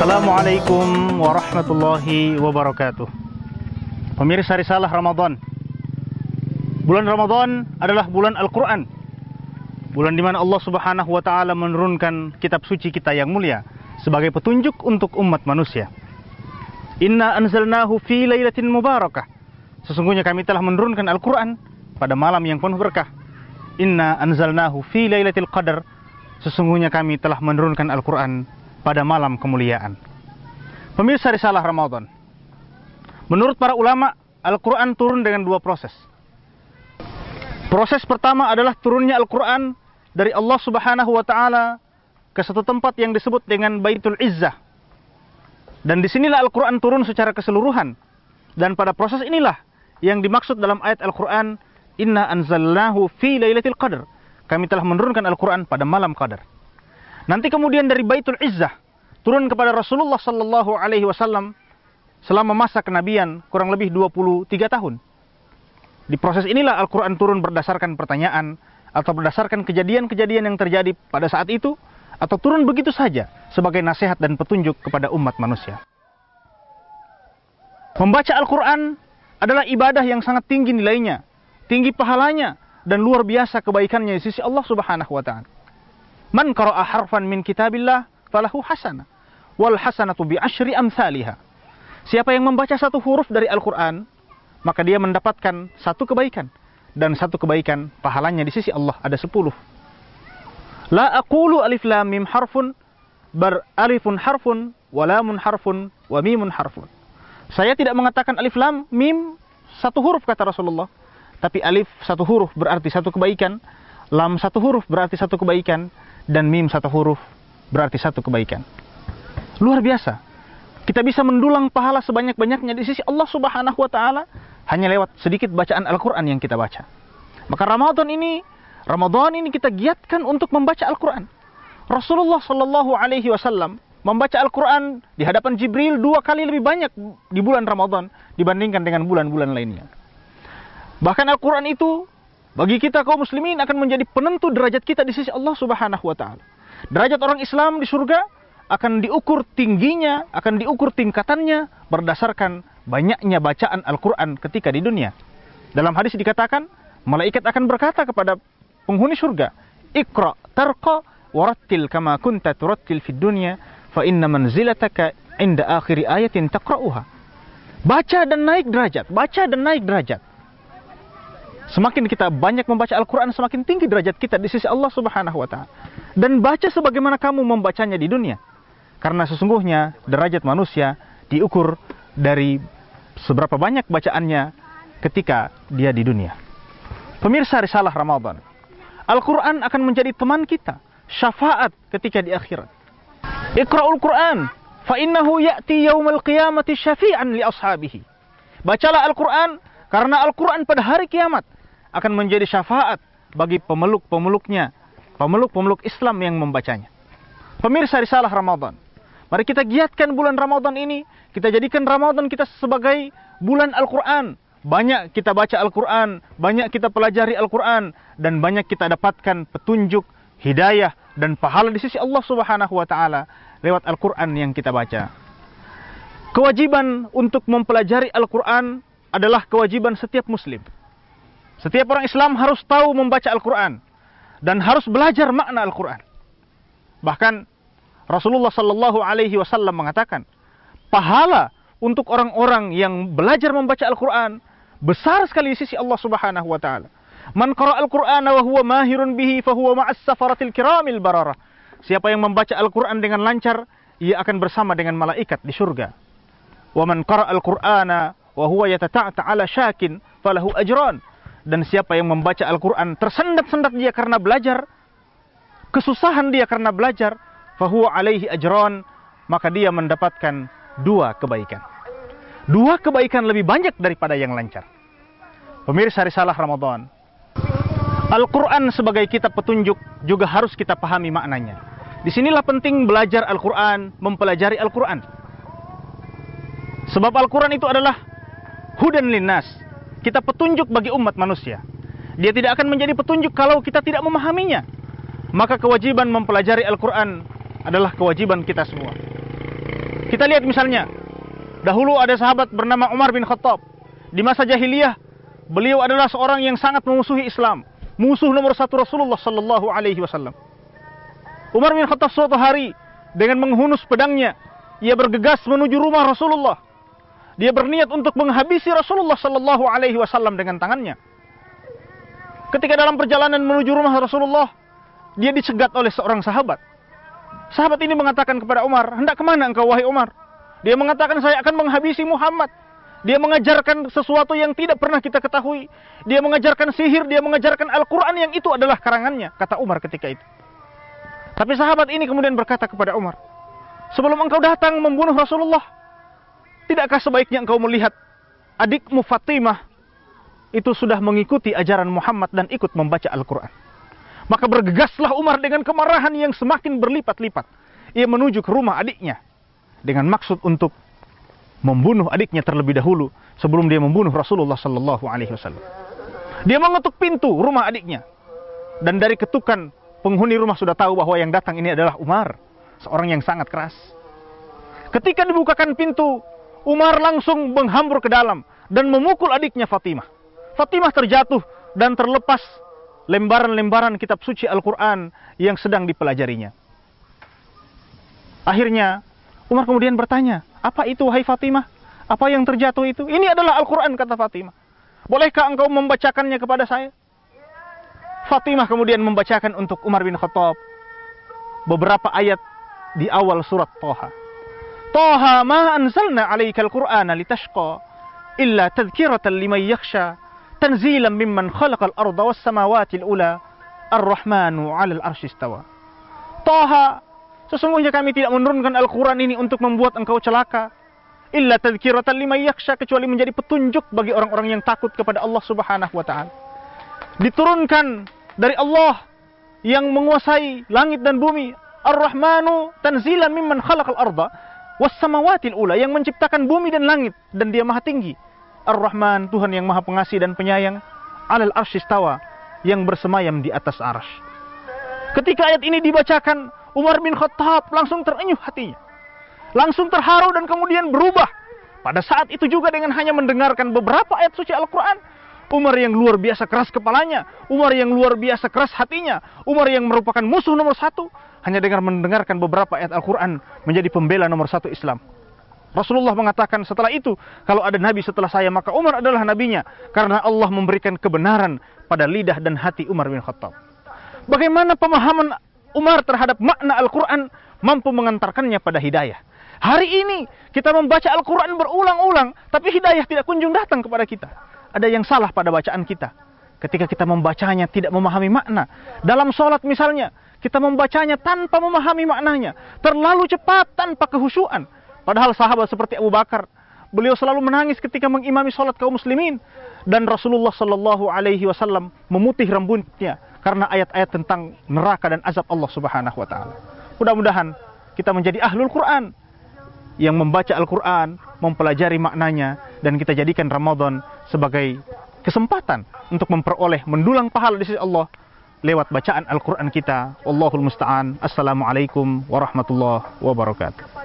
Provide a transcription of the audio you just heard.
Assalamualaikum warahmatullahi wabarakatuh. Pemirsa Risalah Ramadan. Bulan Ramadan adalah bulan Al-Quran. Bulan di mana Allah Subhanahu wa Ta'ala menurunkan kitab suci kita yang mulia sebagai petunjuk untuk umat manusia. Inna anzalnahu fi lailatin mubarakah. Sesungguhnya kami telah menurunkan Al-Quran pada malam yang penuh berkah. Inna anzalnahu fi lailatul qadar. Sesungguhnya kami telah menurunkan Al-Quran pada malam kemuliaan. Pemirsa Risalah Ramadan. Menurut para ulama, Al-Quran turun dengan dua proses. Proses pertama adalah turunnya Al-Quran dari Allah Subhanahu wa Ta'ala ke satu tempat yang disebut dengan Baitul Izzah. Dan disinilah Al-Quran turun secara keseluruhan. Dan pada proses inilah yang dimaksud dalam ayat Al-Quran, Inna anzalnahu fi lailatul qadar. Kami telah menurunkan Al-Quran pada malam qadar. Nanti kemudian dari Baitul Izzah turun kepada Rasulullah sallallahu alaihi wasallam selama masa kenabian kurang lebih 23 tahun. Di proses inilah Al-Quran turun berdasarkan pertanyaan atau berdasarkan kejadian-kejadian yang terjadi pada saat itu, atau turun begitu saja sebagai nasihat dan petunjuk kepada umat manusia. Membaca Al-Quran adalah ibadah yang sangat tinggi nilainya, tinggi pahalanya, dan luar biasa kebaikannya di sisi Allah Subhanahu wa Ta'ala. Man qara'a harfan min kitabillah falahu hasanah wal hasanatu bi asyri amsalihha. Siapa yang membaca satu huruf dari Al-Quran, maka dia mendapatkan satu kebaikan, dan satu kebaikan pahalanya di sisi Allah ada 10. La aqulu alif lam mim harfun, bar alifun harfun wa lamun harfun wa mimun harfun. Saya tidak mengatakan alif lam mim satu huruf kata Rasulullah, tapi alif satu huruf berarti satu kebaikan, lam satu huruf berarti satu kebaikan, dan mim satu huruf berarti satu kebaikan. Luar biasa. Kita bisa mendulang pahala sebanyak-banyaknya di sisi Allah Subhanahu wa Ta'ala hanya lewat sedikit bacaan Al-Quran yang kita baca. Maka Ramadan ini kita giatkan untuk membaca Al-Quran. Rasulullah sallallahu alaihi wasallam membaca Al-Quran di hadapan Jibril 2 kali lebih banyak di bulan Ramadan dibandingkan dengan bulan-bulan lainnya. Bahkan Al-Quran itu bagi kita kaum muslimin akan menjadi penentu derajat kita di sisi Allah Subhanahu wa Ta'ala. Derajat orang Islam di surga akan diukur tingginya, akan diukur tingkatannya berdasarkan banyaknya bacaan Al-Quran ketika di dunia. Dalam hadis dikatakan, malaikat akan berkata kepada penghuni surga, Iqra tarqa warattil kama kunta turattil fid dunya fa inna manzilataka inda akhiri ayatin taqra'uha. Baca dan naik derajat, baca dan naik derajat. Semakin kita banyak membaca Al-Quran, semakin tinggi derajat kita di sisi Allah Subhanahu wa Ta'ala. Dan baca sebagaimana kamu membacanya di dunia. Karena sesungguhnya derajat manusia diukur dari seberapa banyak bacaannya ketika dia di dunia. Pemirsa Risalah Ramadan, Al-Quran akan menjadi teman kita, syafaat ketika di akhirat. Iqra'ul Quran, fa innahu ya'ti yaumal qiyamati syafi'an li ashabihi. Bacalah Al-Quran, karena Al-Quran pada hari kiamat akan menjadi syafaat bagi pemeluk-pemeluknya, pemeluk-pemeluk Islam yang membacanya. Pemirsa Risalah Ramadan, mari kita giatkan bulan Ramadan ini, kita jadikan Ramadan kita sebagai bulan Al-Quran. Banyak kita baca Al-Quran, banyak kita pelajari Al-Quran, dan banyak kita dapatkan petunjuk, hidayah, dan pahala di sisi Allah Subhanahu wa Ta'ala lewat Al-Quran yang kita baca. Kewajiban untuk mempelajari Al-Quran adalah kewajiban setiap muslim. Setiap orang Islam harus tahu membaca Al-Quran dan harus belajar makna Al-Quran. Bahkan Rasulullah sallallahu alaihi wasallam mengatakan, pahala untuk orang-orang yang belajar membaca Al-Quran besar sekali di sisi Allah Subhanahu wa Ta'ala. Man qara'a Al-Qur'ana wa huwa mahirun bihi fa huwa ma'as safaratil kiramil bararah. Siapa yang membaca Al-Quran dengan lancar, ia akan bersama dengan malaikat di surga. Wa man qara'a Al-Qur'ana wa huwa yatata'ta 'ala syakin falahu ajran. Dan siapa yang membaca Al-Quran tersendat-sendat dia karena belajar, kesusahan dia karena belajar, fahuwa alaihi ajran, maka dia mendapatkan 2 kebaikan. 2 kebaikan lebih banyak daripada yang lancar. Pemirsa Risalah Ramadan, Al-Quran sebagai kitab petunjuk juga harus kita pahami maknanya. Disinilah penting belajar Al-Quran, mempelajari Al-Quran. Sebab Al-Quran itu adalah hudan linnas, kitab petunjuk bagi umat manusia. Dia tidak akan menjadi petunjuk kalau kita tidak memahaminya. Maka kewajiban mempelajari Al-Quran adalah kewajiban kita semua. Kita lihat misalnya, dahulu ada sahabat bernama Umar bin Khattab. Di masa jahiliyah, beliau adalah seorang yang sangat memusuhi Islam, musuh nomor satu Rasulullah sallallahu alaihi wasallam. Umar bin Khattab suatu hari dengan menghunus pedangnya, ia bergegas menuju rumah Rasulullah. Dia berniat untuk menghabisi Rasulullah sallallahu alaihi wasallam dengan tangannya. Ketika dalam perjalanan menuju rumah Rasulullah, dia dicegat oleh seorang sahabat. Sahabat ini mengatakan kepada Umar, "Hendak kemana engkau wahai Umar?" Dia mengatakan, "Saya akan menghabisi Muhammad." Dia mengajarkan sesuatu yang tidak pernah kita ketahui. Dia mengajarkan sihir, dia mengajarkan Al-Quran yang itu adalah karangannya, kata Umar ketika itu. Tapi sahabat ini kemudian berkata kepada Umar, "Sebelum engkau datang membunuh Rasulullah, tidakkah sebaiknya engkau melihat adikmu Fatimah itu sudah mengikuti ajaran Muhammad dan ikut membaca Al-Quran?" Maka bergegaslah Umar dengan kemarahan yang semakin berlipat-lipat. Ia menuju ke rumah adiknya dengan maksud untuk membunuh adiknya terlebih dahulu sebelum dia membunuh Rasulullah sallallahu alaihi wasallam. Dia mengetuk pintu rumah adiknya, dan dari ketukan penghuni rumah sudah tahu bahwa yang datang ini adalah Umar, seorang yang sangat keras. Ketika dibukakan pintu, Umar langsung menghambur ke dalam dan memukul adiknya Fatimah. Fatimah terjatuh dan terlepas lembaran-lembaran kitab suci Al-Quran yang sedang dipelajarinya. Akhirnya Umar kemudian bertanya, "Apa itu wahai Fatimah? Apa yang terjatuh itu?" "Ini adalah Al-Quran," kata Fatimah. "Bolehkah engkau membacakannya kepada saya?" Fatimah kemudian membacakan untuk Umar bin Khattab beberapa ayat di awal surat Thaha. "Thaha ma anzalna 'alaikal Qur'ana litashqa illa tadhkiratan liman yakhsha tanzilan mimman khalaqal arda was samawati al-ula ar-rahmanu 'alal arsy istawa." Thaha, sesungguhnya kami tidak menurunkan Al-Quran ini untuk membuat engkau celaka. Illa tadhkiratan liman yakhsha, kecuali menjadi petunjuk bagi orang-orang yang takut kepada Allah Subhanahu wa taala. Diturunkan dari Allah yang menguasai langit dan bumi. Ar-Rahmanu tanzilan mimman khalaqal arda was samawati al-ula, yang menciptakan bumi dan langit dan dia maha tinggi. Ar-Rahman, Tuhan yang maha pengasih dan penyayang. 'Alal arsy istawa, yang bersemayam di atas arsy. Ketika ayat ini dibacakan, Umar bin Khattab langsung terenyuh hatinya, langsung terharu dan kemudian berubah. Pada saat itu juga dengan hanya mendengarkan beberapa ayat suci Al-Quran, Umar yang luar biasa keras kepalanya, Umar yang luar biasa keras hatinya, Umar yang merupakan musuh nomor satu, hanya dengan mendengarkan beberapa ayat Al-Quran menjadi pembela nomor satu Islam. Rasulullah mengatakan setelah itu, kalau ada nabi setelah saya, maka Umar adalah nabinya, karena Allah memberikan kebenaran pada lidah dan hati Umar bin Khattab. Bagaimana pemahaman Umar terhadap makna Al-Quran mampu mengantarkannya pada hidayah. Hari ini kita membaca Al-Quran berulang-ulang, tapi hidayah tidak kunjung datang kepada kita. Ada yang salah pada bacaan kita. Ketika kita membacanya tidak memahami makna. Dalam sholat misalnya, kita membacanya tanpa memahami maknanya. Terlalu cepat tanpa kehusyuan. Padahal sahabat seperti Abu Bakar, beliau selalu menangis ketika mengimami sholat kaum muslimin. Dan Rasulullah sallallahu alaihi wasallam memutih rambutnya karena ayat-ayat tentang neraka dan azab Allah Subhanahu wa taala. Mudah-mudahan kita menjadi ahlul Quran yang membaca Al-Quran, mempelajari maknanya, dan kita jadikan Ramadan sebagai kesempatan untuk memperoleh mendulang pahala di sisi Allah lewat bacaan Al-Quran kita. Wallahul musta'an. Assalamualaikum warahmatullahi wabarakatuh.